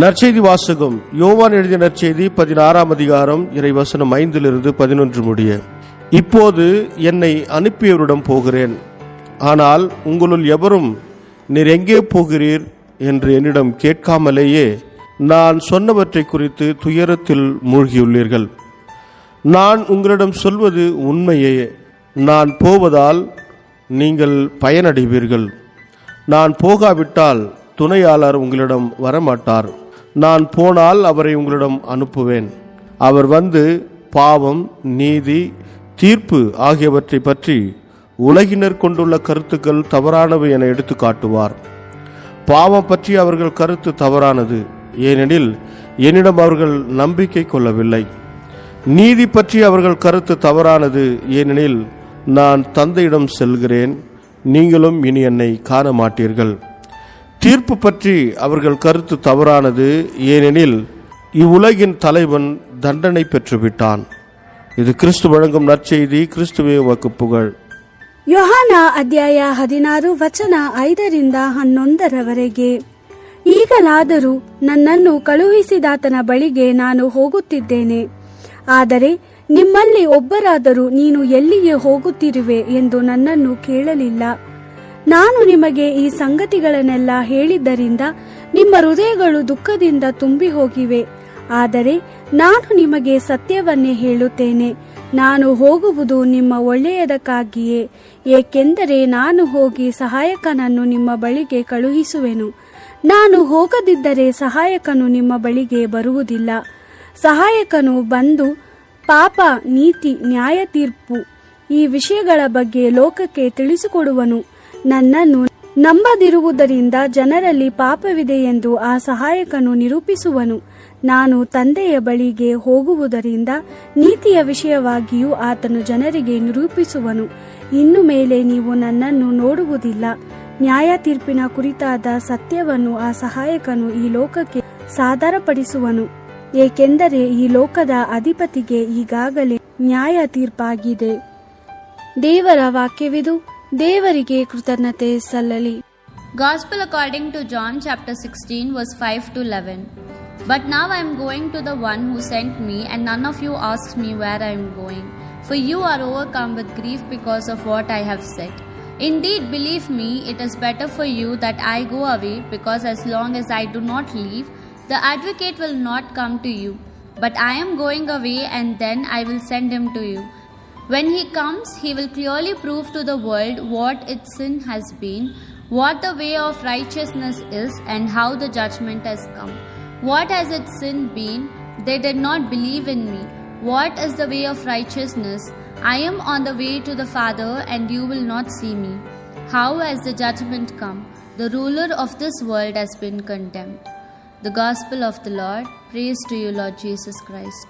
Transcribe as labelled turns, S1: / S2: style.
S1: நற்செய்தி வாசகம். யோவான் எழுதிய நற்செய்தி 16ஆம் அதிகாரம் இறைவசனம் 5-11 முடிய. இப்போது என்னை அனுப்பியவரிடம் போகிறேன். ஆனால் உங்களுள் எவரும் நீர் எங்கே போகிறீர் என்று என்னிடம் கேட்காமலேயே நான் சொன்னவற்றை குறித்து துயரத்தில் மூழ்கியுள்ளீர்கள். நான் உங்களிடம் சொல்வது உண்மையே. நான் போவதால் நீங்கள் பயனடைவீர்கள். நான் போகாவிட்டால் துணையாளர் உங்களிடம் வரமாட்டார். நான் போனால் அவரை உங்களிடம் அனுப்புவேன். அவர் வந்து பாவம், நீதி, தீர்ப்பு ஆகியவற்றை பற்றி உலகினர் கொண்டுள்ள கருத்துக்கள் தவறானவை என எடுத்து காட்டுவார். பாவம் பற்றி அவர்கள் கருத்து தவறானது, ஏனெனில் என்னிடம் அவர்கள் நம்பிக்கை கொள்ளவில்லை. நீதி பற்றி அவர்கள் கருத்து தவறானது, ஏனெனில் நான் தந்தையிடம் செல்கிறேன், நீங்களும் இனி என்னை காண மாட்டீர்கள். தீர்ப்பு பற்றி அவர்கள் கருத்து தவறானது, ஏனெனில் இவ்வுலகின் தலைவன் தண்டனை பெற்றுவிட்டான். இது கிறிஸ்து வழங்கும் நற்செய்தி. கிறிஸ்துவே உமக்கு புகழ்.
S2: ಯೋಹಾನ ಅಧ್ಯಾಯ 16 ವಚನ 5-11. ಈಗಲಾದರೂ ನನ್ನನ್ನು ಕಳುಹಿಸಿದಾತನ ಬಳಿಗೆ ನಾನು ಹೋಗುತ್ತಿದ್ದೇನೆ. ಆದರೆ ನಿಮ್ಮಲ್ಲಿ ಒಬ್ಬರಾದರೂ ನೀನು ಎಲ್ಲಿಗೆ ಹೋಗುತ್ತಿರುವೆ ಎಂದು ನನ್ನನ್ನು ಕೇಳಲಿಲ್ಲ. ನಾನು ನಿಮಗೆ ಈ ಸಂಗತಿಗಳನ್ನೆಲ್ಲ ಹೇಳಿದ್ದರಿಂದ ನಿಮ್ಮ ಹೃದಯಗಳು ದುಃಖದಿಂದ ತುಂಬಿ ಹೋಗಿವೆ. ಆದರೆ ನಾನು ನಿಮಗೆ ಸತ್ಯವನ್ನೇ ಹೇಳುತ್ತೇನೆ, ನಾನು ಹೋಗುವುದು ನಿಮ್ಮ ಒಳ್ಳೆಯದಕ್ಕಾಗಿಯೇ. ಏಕೆಂದರೆ ನಾನು ಹೋಗಿ ಸಹಾಯಕನನ್ನು ನಿಮ್ಮ ಬಳಿಗೆ ಕಳುಹಿಸುವೆನು. ನಾನು ಹೋಗದಿದ್ದರೆ ಸಹಾಯಕನು ನಿಮ್ಮ ಬಳಿಗೆ ಬರುವುದಿಲ್ಲ. ಸಹಾಯಕನು ಬಂದು ಪಾಪ, ನೀತಿ, ನ್ಯಾಯ ತೀರ್ಪು ಈ ವಿಷಯಗಳ ಬಗ್ಗೆ ಲೋಕಕ್ಕೆ ತಿಳಿಸಿಕೊಡುವನು. ನನ್ನನ್ನು ನಂಬದಿರುವುದರಿಂದ ಜನರಲ್ಲಿ ಪಾಪವಿದೆ ಎಂದು ಆ ಸಹಾಯಕನು ನಿರೂಪಿಸುವನು. ನಾನು ತಂದೆಯ ಬಳಿಗೆ ಹೋಗುವುದರಿಂದ ನೀತಿಯ ವಿಷಯವಾಗಿಯೂ ಆತನು ಜನರಿಗೆ ನಿರೂಪಿಸುವನು. ಇನ್ನು ಮೇಲೆ ನೀವು ನನ್ನನ್ನು ನೋಡುವುದಿಲ್ಲ. ನ್ಯಾಯ ತೀರ್ಪಿನ ಕುರಿತಾದ ಸತ್ಯವನ್ನು ಆ ಸಹಾಯಕನು ಈ ಲೋಕಕ್ಕೆ ಸಾದರಪಡಿಸುವನು. ಏಕೆಂದರೆ ಈ ಲೋಕದ ಅಧಿಪತಿಗೆ ಈಗಾಗಲೇ ನ್ಯಾಯ ತೀರ್ಪಾಗಿದೆ. ದೇವರ ವಾಕ್ಯವಿದು. ದೇವರಿಗೆ ಕೃತಜ್ಞತೆ ಸಲ್ಲಲಿ.
S3: Gospel according to John chapter 16 verse 5-11. But now I am going to the one who sent me, and none of you asks me where I am going. For you are overcome with grief because of what I have said. Indeed, believe me, it is better for you that I go away, because as long as I do not leave, the advocate will not come to you. But I am going away, and then I will send him to you. When he comes, he will clearly prove to the world what its sin has been, what the way of righteousness is, and how the judgment has come. What has its sin been? They did not believe in me. What is the way of righteousness? I am on the way to the Father, and you will not see me. How has the judgment come? The ruler of this world has been condemned. The Gospel of the Lord. Praise to you, Lord Jesus Christ.